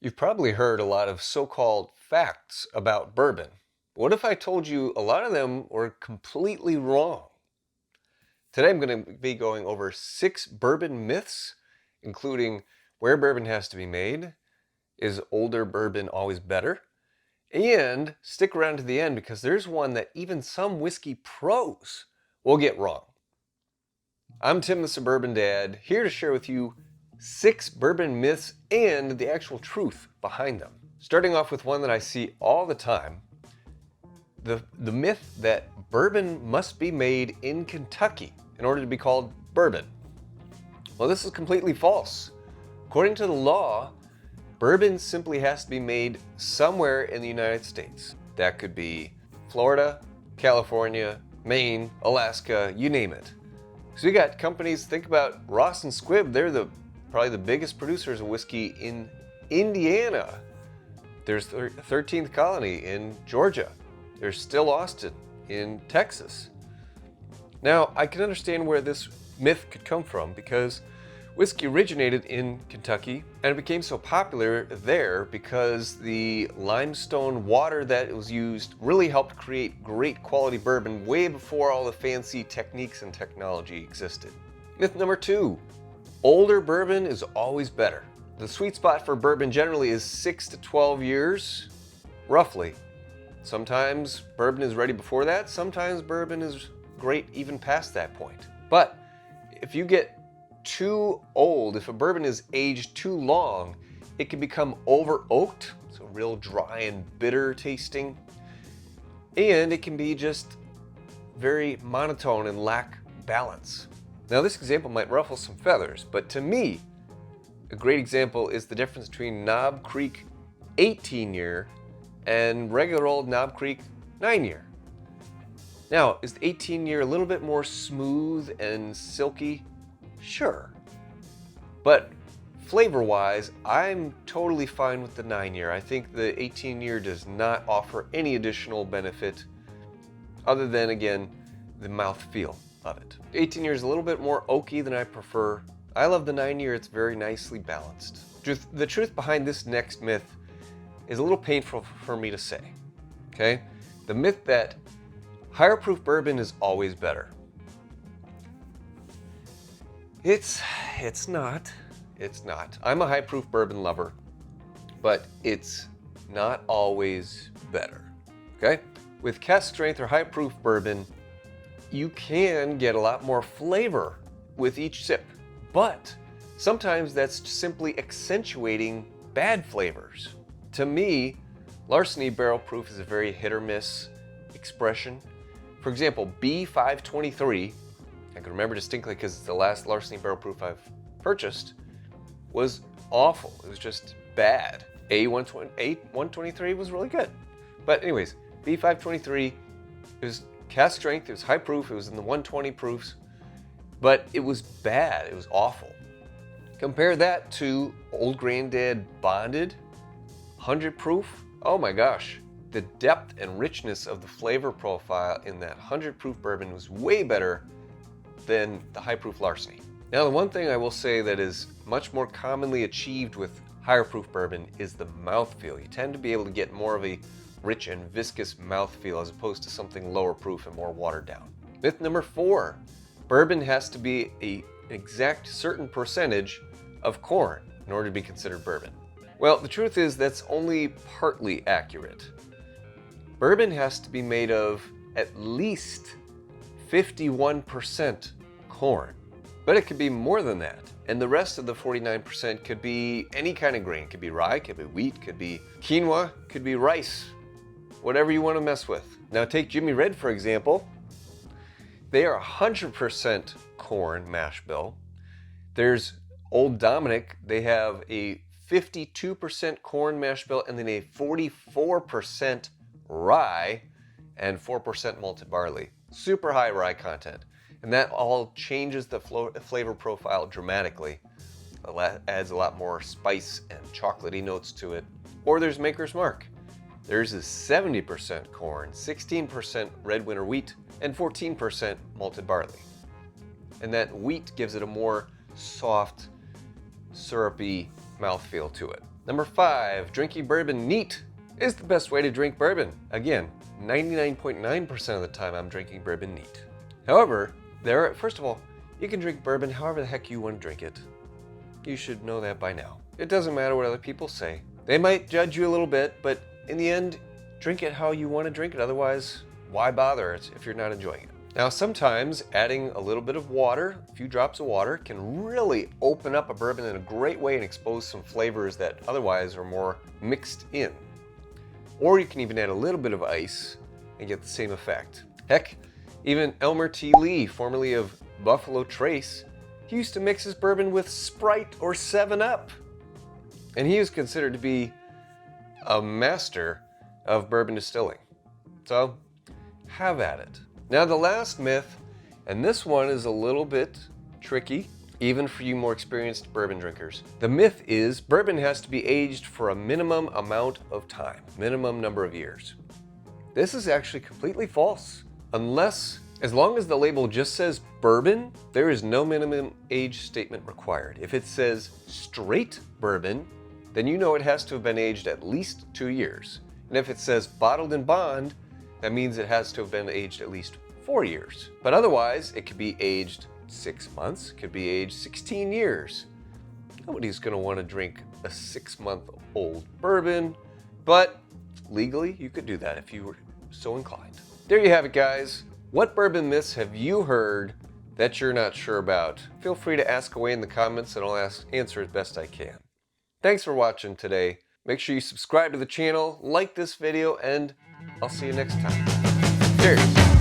You've probably heard a lot of so-called facts about bourbon. What if I told you a lot of them were completely wrong? Today I'm going to be going over 6 bourbon myths, including where bourbon has to be made, is older bourbon always better, and stick around to the end because there's one that even some whiskey pros will get wrong. I'm Tim the Suburban Dad, here to share with you 6 bourbon myths and the actual truth behind them. Starting off with one that I see all the time, the myth that bourbon must be made in Kentucky in order to be called bourbon. Well, this is completely false. According to the law, bourbon simply has to be made somewhere in the United States. That could be Florida, California, Maine, Alaska, you name it. So you got companies, think about Ross and Squibb, they're probably the biggest producers of whiskey in Indiana. There's 13th Colony in Georgia. There's Still Austin in Texas. Now, I can understand where this myth could come from because whiskey originated in Kentucky and it became so popular there because the limestone water that was used really helped create great quality bourbon way before all the fancy techniques and technology existed. Myth number 2, older bourbon is always better. The sweet spot for bourbon generally is 6 to 12 years, roughly. Sometimes bourbon is ready before that, sometimes bourbon is great even past that point. But if you get too old, if a bourbon is aged too long, it can become over oaked, so real dry and bitter tasting, and it can be just very monotone and lack balance. Now this example might ruffle some feathers, but to me, a great example is the difference between Knob Creek 18-year and regular old Knob Creek 9-year. Now, is the 18-year a little bit more smooth and silky? Sure. But flavor-wise, I'm totally fine with the 9-year. I think the 18-year does not offer any additional benefit other than, again, the mouthfeel of it. 18-year is a little bit more oaky than I prefer. I love the 9-year, it's very nicely balanced. The truth behind this next myth is a little painful for me to say, okay? The myth that higher proof bourbon is always better. It's not. I'm a high proof bourbon lover, but it's not always better, okay? With cask strength or high proof bourbon, you can get a lot more flavor with each sip, but sometimes that's simply accentuating bad flavors. To me, larceny barrel proof is a very hit or miss expression. For example, B523, I can remember distinctly because it's the last larceny barrel proof I've purchased, was awful. It was just bad. A123 was really good. But anyways, B523, it was cask strength, it was high proof, it was in the 120 proofs, but it was bad, it was awful. Compare that to Old Granddad Bonded, 100 proof, oh my gosh. The depth and richness of the flavor profile in that 100 proof bourbon was way better than the high proof larceny. Now, the one thing I will say that is much more commonly achieved with higher proof bourbon is the mouthfeel. You tend to be able to get more of a rich and viscous mouthfeel as opposed to something lower proof and more watered down. Myth number 4, bourbon has to be an exact certain percentage of corn in order to be considered bourbon. Well, the truth is that's only partly accurate. Bourbon has to be made of at least 51% corn, but it could be more than that. And the rest of the 49% could be any kind of grain. It could be rye, could be wheat, could be quinoa, could be rice, whatever you want to mess with. Now take Jimmy Red, for example. They are 100% corn mash bill. There's Old Dominick, they have a 52% corn mash bill and then a 44% rye and 4% malted barley. Super high rye content. And that all changes the flavor profile dramatically. It adds a lot more spice and chocolatey notes to it. Or there's Maker's Mark. Theirs is 70% corn, 16% red winter wheat, and 14% malted barley. And that wheat gives it a more soft, syrupy mouthfeel to it. Number 5, drinking bourbon neat is the best way to drink bourbon. Again, 99.9% of the time I'm drinking bourbon neat. However, first of all, you can drink bourbon however the heck you want to drink it. You should know that by now. It doesn't matter what other people say. They might judge you a little bit, but in the end, drink it how you want to drink it. Otherwise, why bother if you're not enjoying it? Now, sometimes adding a little bit of water, a few drops of water, can really open up a bourbon in a great way and expose some flavors that otherwise are more mixed in. Or you can even add a little bit of ice and get the same effect. Heck, even Elmer T. Lee, formerly of Buffalo Trace, he used to mix his bourbon with Sprite or 7-Up. And he was considered to be a master of bourbon distilling. So, have at it. Now the last myth, and this one is a little bit tricky, even for you more experienced bourbon drinkers. The myth is bourbon has to be aged for a minimum amount of time, minimum number of years. This is actually completely false. As long as the label just says bourbon, there is no minimum age statement required. If it says straight bourbon, then you know it has to have been aged at least 2 years. And if it says bottled in bond, that means it has to have been aged at least 4 years. But otherwise, it could be aged 6 months, could be aged 16 years. Nobody's gonna wanna drink a 6-month-old bourbon, but legally, you could do that if you were so inclined. There you have it, guys. What bourbon myths have you heard that you're not sure about? Feel free to ask away in the comments and I'll answer as best I can. Thanks for watching today. Make sure you subscribe to the channel, like this video, and I'll see you next time. Cheers.